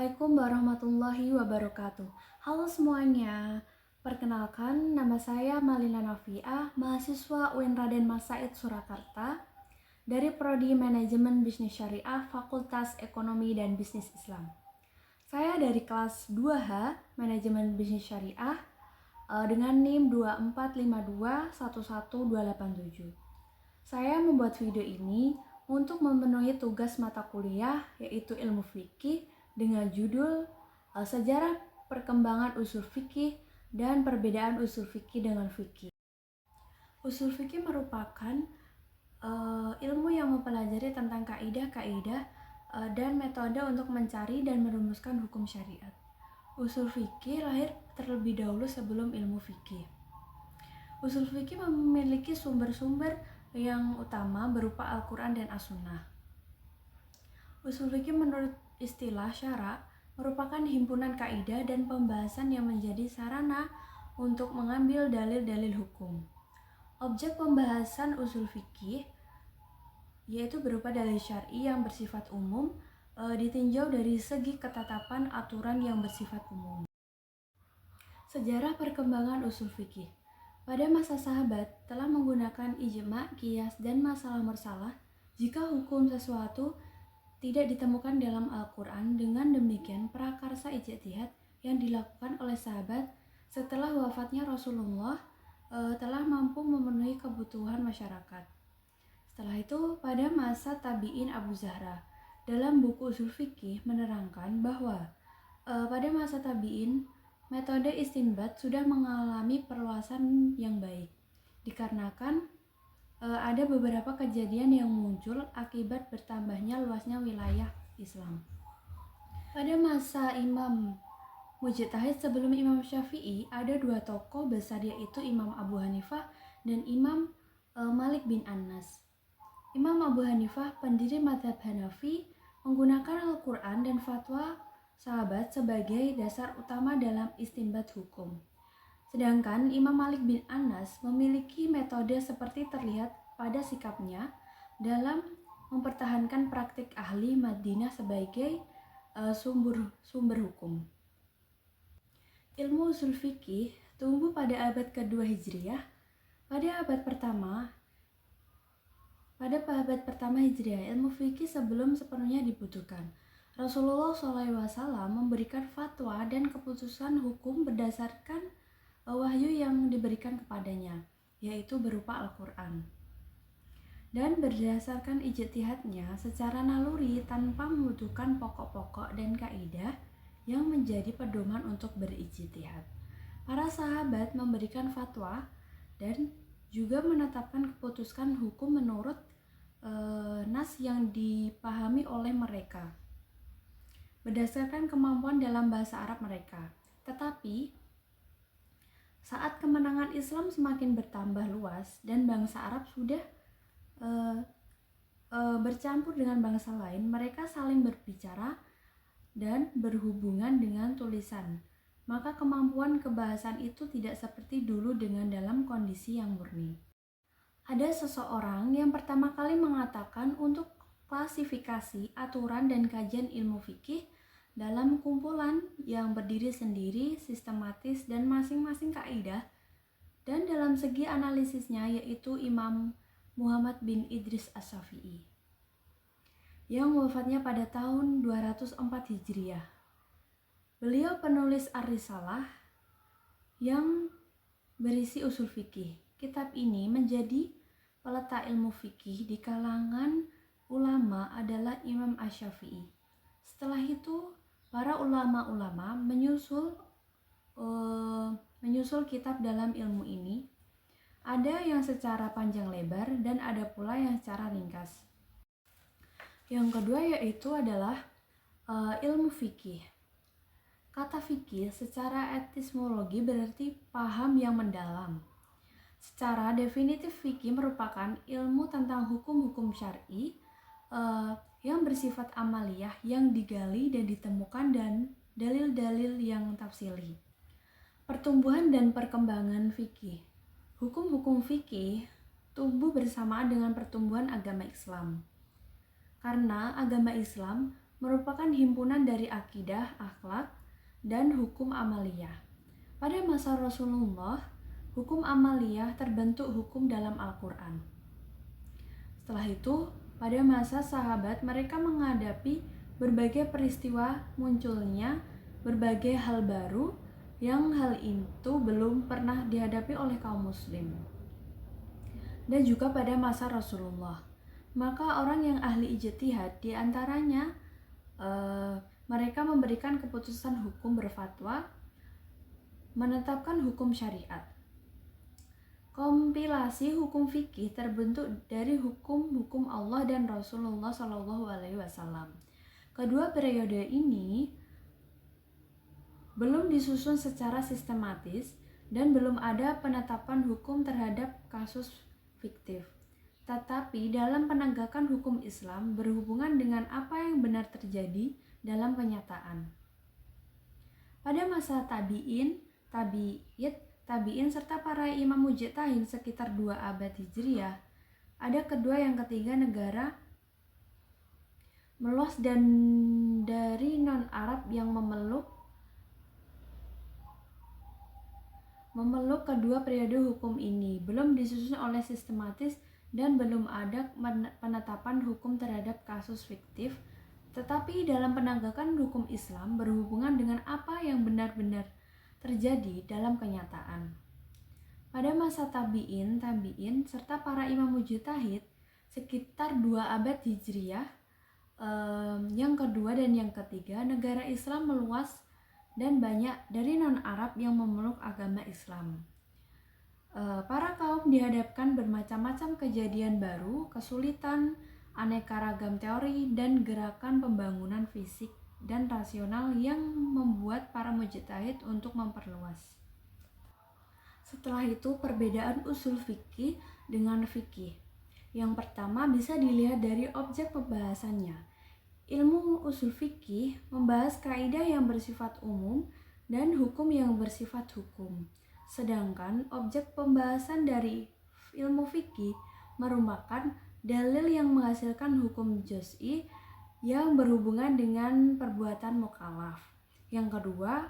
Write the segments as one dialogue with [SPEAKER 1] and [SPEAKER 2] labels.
[SPEAKER 1] Assalamualaikum warahmatullahi wabarakatuh. Halo semuanya, perkenalkan nama saya Malina Noviah, mahasiswa UIN Raden Mas Said Surakarta dari Prodi Manajemen Bisnis Syariah Fakultas Ekonomi dan Bisnis Islam. Saya dari kelas 2H Manajemen Bisnis Syariah dengan NIM 245211287. Saya membuat video ini untuk memenuhi tugas mata kuliah yaitu ilmu fikih dengan judul Sejarah Perkembangan Usul Fikih dan Perbedaan Usul Fikih dengan Fikih. Usul fikih merupakan ilmu yang mempelajari tentang kaidah-kaidah dan metode untuk mencari dan merumuskan hukum syariat. Usul fikih lahir terlebih dahulu sebelum ilmu fikih. Usul fikih memiliki sumber-sumber yang utama berupa Al-Quran dan As-Sunnah. Usul fikih menurut istilah syara merupakan himpunan kaidah dan pembahasan yang menjadi sarana untuk mengambil dalil-dalil hukum. Objek pembahasan usul fikih yaitu berupa dalil syar'i yang bersifat umum ditinjau dari segi ketetapan aturan yang bersifat umum. Sejarah perkembangan usul fikih. Pada masa sahabat telah menggunakan ijma, qiyas, dan masalah mursalah jika hukum sesuatu tidak ditemukan dalam Al-Quran. Dengan demikian prakarsa ijtihad yang dilakukan oleh sahabat setelah wafatnya Rasulullah telah mampu memenuhi kebutuhan masyarakat. Setelah itu pada masa tabi'in Abu Zahra dalam buku usul fikih menerangkan bahwa pada masa tabi'in metode istinbat sudah mengalami perluasan yang baik dikarenakan ada beberapa kejadian yang muncul akibat bertambahnya luasnya wilayah Islam. Pada masa Imam Mujtahid sebelum Imam Syafi'i ada dua tokoh besar yaitu Imam Abu Hanifah dan Imam Malik bin Anas. Imam Abu Hanifah pendiri mazhab Hanafi menggunakan Al-Quran dan fatwa sahabat sebagai dasar utama dalam istinbat hukum. Sedangkan Imam Malik bin Anas memiliki metode seperti terlihat pada sikapnya dalam mempertahankan praktik ahli Madinah sebagai sumber hukum. Ilmu usul fikih tumbuh pada abad kedua Hijriah. Pada abad pertama Hijriah, ilmu fikih sebelum sepenuhnya dibutuhkan. Rasulullah SAW memberikan fatwa dan keputusan hukum berdasarkan wahyu yang diberikan kepadanya, yaitu berupa Al-Quran. Dan berdasarkan ijtihadnya secara naluri tanpa membutuhkan pokok-pokok dan kaidah yang menjadi pedoman untuk berijtihad. Para sahabat memberikan fatwa dan juga menetapkan keputusan hukum menurut nas yang dipahami oleh mereka berdasarkan kemampuan dalam bahasa Arab mereka. Tetapi saat kemenangan Islam semakin bertambah luas dan bangsa Arab sudah bercampur dengan bangsa lain, mereka saling berbicara dan berhubungan dengan tulisan. Maka kemampuan kebahasan itu tidak seperti dulu dengan dalam kondisi yang murni. Ada seseorang yang pertama kali mengatakan untuk klasifikasi, aturan, dan kajian ilmu fikih dalam kumpulan yang berdiri sendiri, sistematis, dan masing-masing kaidah, dan dalam segi analisisnya yaitu Imam Muhammad bin Idris As-Syafi'i yang wafatnya pada tahun 204 Hijriah. Beliau penulis Ar-Risalah yang berisi usul fikih. Kitab ini menjadi peletak ilmu fikih di kalangan ulama adalah Imam Asy-Syafi'i. Setelah itu, para ulama-ulama menyusul kitab dalam ilmu ini. Ada yang secara panjang lebar dan ada pula yang secara ringkas. Yang kedua yaitu adalah ilmu fikih. Kata fikih secara etimologi berarti paham yang mendalam. Secara definitif fikih merupakan ilmu tentang hukum-hukum syar'i yang bersifat amaliyah yang digali dan ditemukan dan dalil-dalil yang tafsili. Pertumbuhan dan perkembangan fikih. Hukum-hukum fikih tumbuh bersamaan dengan pertumbuhan agama Islam. Karena agama Islam merupakan himpunan dari akidah, akhlak, dan hukum amaliyah. Pada masa Rasulullah, hukum amaliyah terbentuk hukum dalam Al-Quran. Setelah itu, pada masa sahabat mereka menghadapi berbagai peristiwa munculnya berbagai hal baru yang hal itu belum pernah dihadapi oleh kaum muslim. Dan juga pada masa Rasulullah. Maka orang yang ahli ijtihad diantaranya mereka memberikan keputusan hukum berfatwa, menetapkan hukum syariat. Kompilasi hukum fikih terbentuk dari hukum-hukum Allah dan Rasulullah SAW. Kedua periode ini belum disusun secara sistematis dan belum ada penetapan hukum terhadap kasus fiktif. Tetapi dalam penegakan hukum Islam berhubungan dengan apa yang benar terjadi dalam kenyataan. Pada masa tabi'in, tabi'in serta para imam mujtahid sekitar 2 abad Hijriah, ada kedua yang ketiga negara meluas dan dari non-Arab yang memeluk kedua periode hukum ini belum disusun oleh sistematis dan belum ada penetapan hukum terhadap kasus fiktif, tetapi dalam penegakan hukum Islam berhubungan dengan apa yang benar-benar terjadi dalam kenyataan. Pada masa tabi'in serta para imam mujtahid sekitar 2 abad Hijriah, yang kedua dan yang ketiga, negara Islam meluas dan banyak dari non-Arab yang memeluk agama Islam. Para kaum dihadapkan bermacam-macam kejadian baru, kesulitan, aneka ragam teori, dan gerakan pembangunan fisik dan rasional yang membuat para mujtahid untuk memperluas. Setelah itu, perbedaan usul fikih dengan fikih. Yang pertama bisa dilihat dari objek pembahasannya. Ilmu usul fikih membahas kaidah yang bersifat umum dan hukum yang bersifat hukum. Sedangkan objek pembahasan dari ilmu fikih merupakan dalil yang menghasilkan hukum juz'i yang berhubungan dengan perbuatan mukallaf. Yang kedua,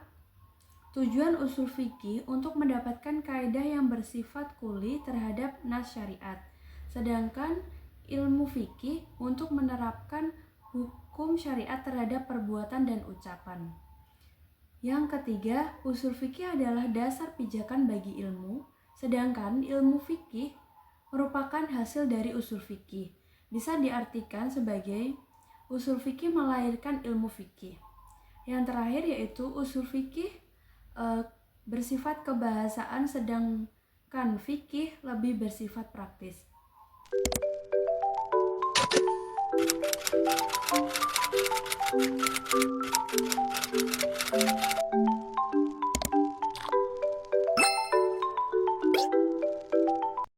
[SPEAKER 1] tujuan usul fikih untuk mendapatkan kaidah yang bersifat kuli terhadap nas syariat. Sedangkan ilmu fikih untuk menerapkan hukum syariat terhadap perbuatan dan ucapan. Yang ketiga, usul fikih adalah dasar pijakan bagi ilmu, sedangkan ilmu fikih merupakan hasil dari usul fikih. Bisa diartikan sebagai usul fikih melahirkan ilmu fikih. Yang terakhir yaitu usul fikih bersifat kebahasaan, sedangkan fikih lebih bersifat praktis.